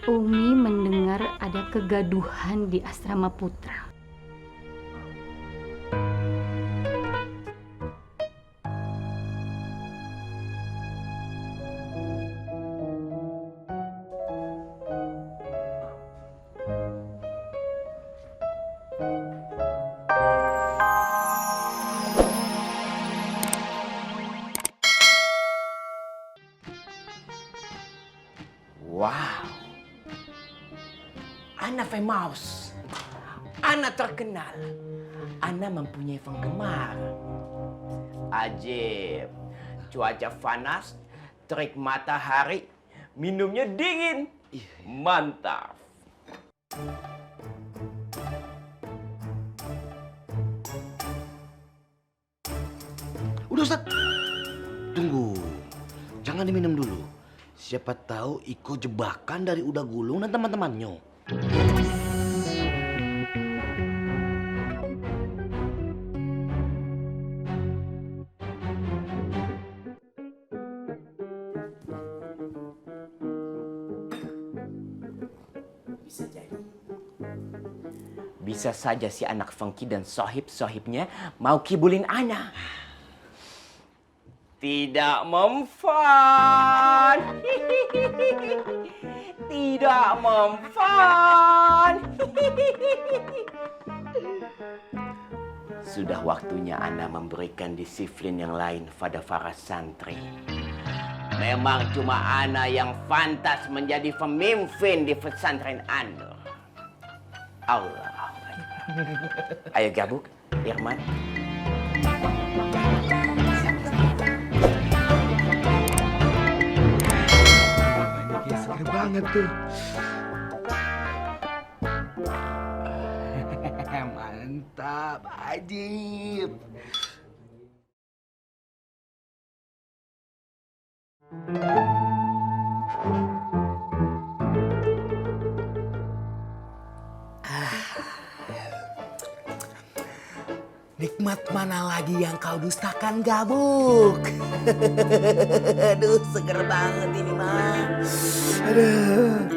Umi mendengar ada kegaduhan di asrama putra. Wow, Ana famous, Ana terkenal, Ana mempunyai penggemar. Ajib, cuaca panas, terik matahari, minumnya dingin, mantap. Udah Ustaz, tunggu, jangan diminum dulu. Siapa tahu Iko jebakan dari Uda Gulung dan teman-temannya. Bisa jadi. Bisa saja si anak Fengki dan sohib-sohibnya mau kibulin Ana. Tidak mempan. Tidak mempan. Sudah waktunya Ana memberikan disiplin yang lain pada para santri. Memang cuma Ana yang pantas menjadi pemimpin di pesantren Anda. Allah. Ayo gabung, Irman. Seger banget tuh. Mantap, ajib. Nikmat mana lagi yang kau dustakan, Gabuk? Aduh, seger banget ini mah. Aduh.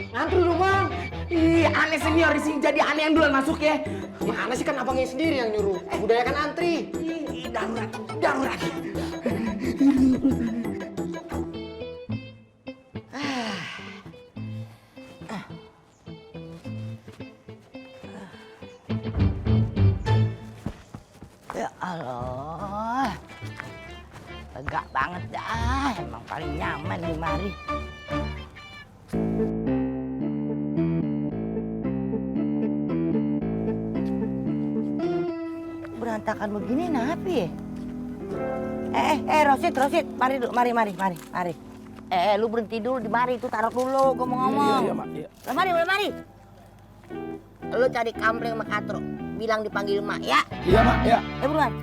Ngantri dong bang. Ih, aneh senior di sini jadi aneh yang duluan masuk ya. Mana sih kan abangnya sendiri yang nyuruh. Budayakan antri. Ih, darurat, darurat. Ya Allah, lega banget dah. Emang paling nyaman di mari. Berantakan begini kenapa ya? Rosid, mari dulu, mari. Lu berhenti dulu di mari itu, taruh dulu, gua mau ngomong. Iya, Mak. Iya. Mari. Lu cari kampleng sama Katro, bilang dipanggil Mak ya. Iya, Mak. Iya. Buruan.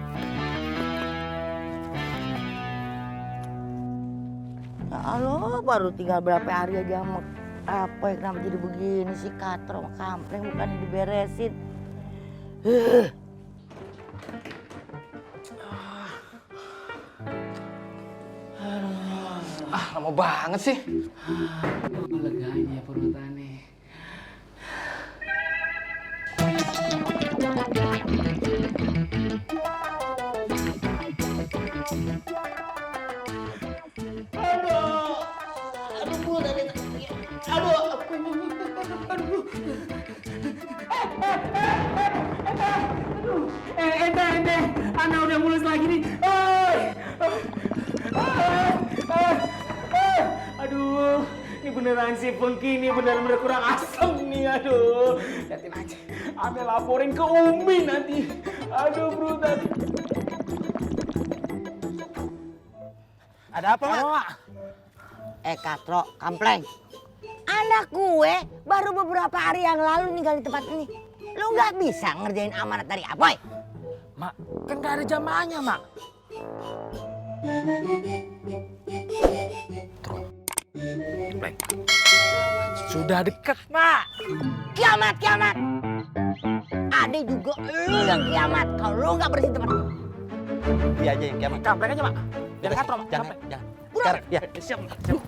Ya Allah, baru tinggal berapa hari aja sama apa yang kenapa jadi begini sih Katro sama kampleng, bukannya diberesin. Lama banget sih. Leganya perutane. Ente, Ana udah mulus lagi nih. Aduh, ini beneran si Funky ini bener-bener kurang asem nih, aduh. Liatin aja, Ame laporin ke Umi nanti. Aduh, brutal. Ada apa, Mak? Katro, Kampleng. Anak gue baru beberapa hari yang lalu tinggal di tempat ini. Lu nggak bisa ngerjain amanat dari Apoy? Mak, kan gak ada jamaahnya, Mak. Kampleng. Sudah dekat, Mak. Kiamat, kiamat. Ada juga lu yang kiamat kalau lu nggak bersihin tempat ini. Dia aja yang kiamat. Kampleng aja, Mak. Biar Katro, Mak. Jangan, Kampleng. jangan. Udah. Sekarang, ya. Siap, Mak. Siap.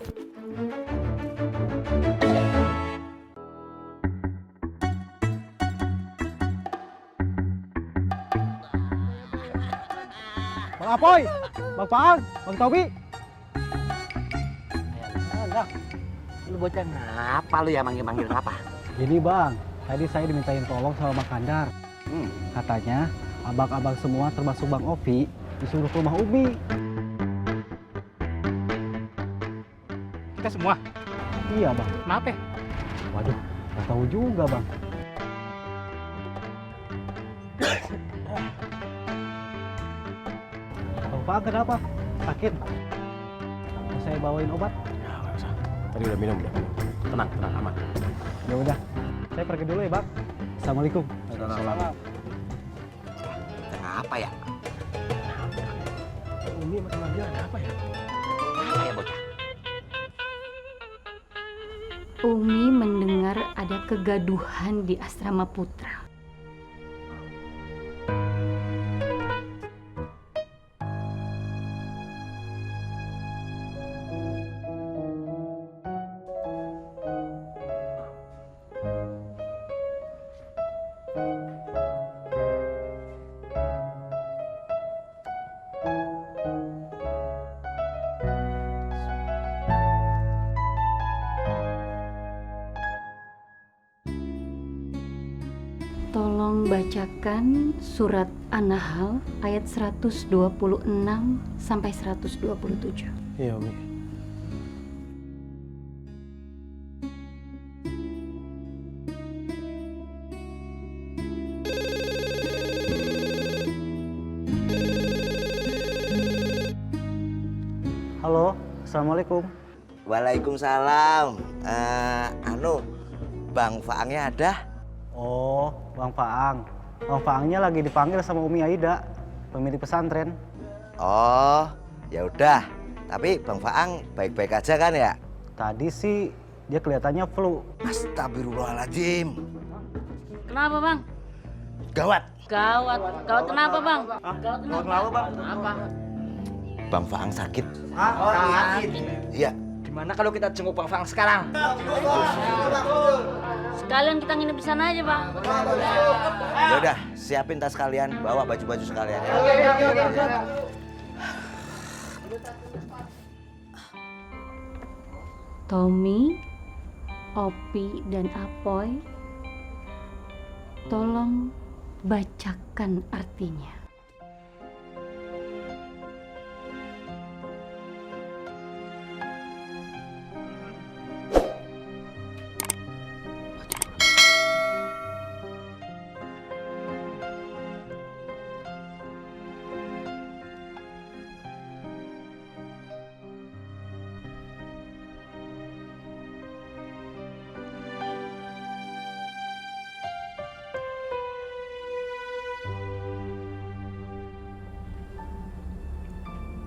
Bang Apoy, Bang Faang, Bang Tobi. Lu bocah ngapa lu ya manggil-manggil apa? Ini Bang, tadi saya dimintain tolong sama Bang Kandar. Katanya abang-abang semua termasuk Bang Ovi disuruh ke rumah Umi. Kita semua. Iya Bang. Kenapa? Waduh, nggak tahu juga Bang. Bang Faang kenapa? Sakit? Mau saya bawain obat? Tadi udah minum, Tenang, aman. Ya udah, saya pergi dulu ya Bang. Assalamualaikum. Salam. Kenapa ya? Umi sama teman dia ada apa ya? Apa ya bocah? Umi mendengar ada kegaduhan di asrama putra. Tolong bacakan surat An-Nahl ayat 126 sampai 127. Iya Umi. Halo, Assalamualaikum. Waalaikumsalam. Bang Faangnya ada? Oh, Bang Faang. Bang Faangnya lagi dipanggil sama Umi Aida, pemilik pesantren. Oh, ya udah. Tapi Bang Faang baik-baik aja kan ya? Tadi sih dia kelihatannya flu. Astagfirullahaladzim. Kenapa bang? Gawat. Gawat. Gawat kenapa bang? Gawat kenapa Bang? Apa? Bang Faang sakit. Sakit. Iya. Gimana kalau kita jenguk Bang Faang sekarang? Sekalian kita nginep di sana aja bang. Ya udah, siapin tas kalian, bawa baju-baju sekalian ya. Tommy, Opi, dan Apoy, tolong bacakan artinya.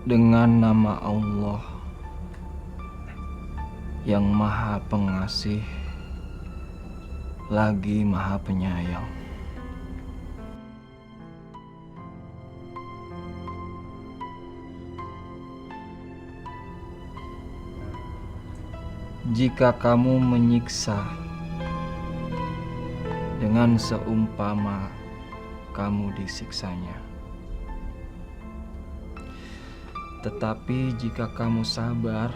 Dengan nama Allah yang Maha Pengasih lagi Maha Penyayang. Jika kamu menyiksa dengan seumpama kamu disiksanya, tetapi jika kamu sabar,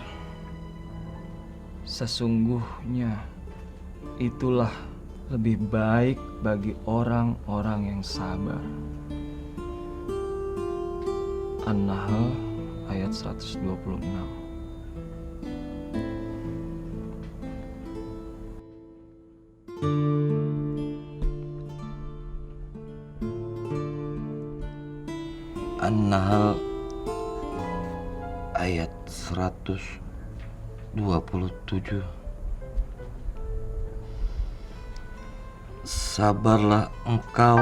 sesungguhnya itulah lebih baik bagi orang-orang yang sabar. An-Nahl ayat 126. An-Nahl ayat 126. 27. Sabarlah engkau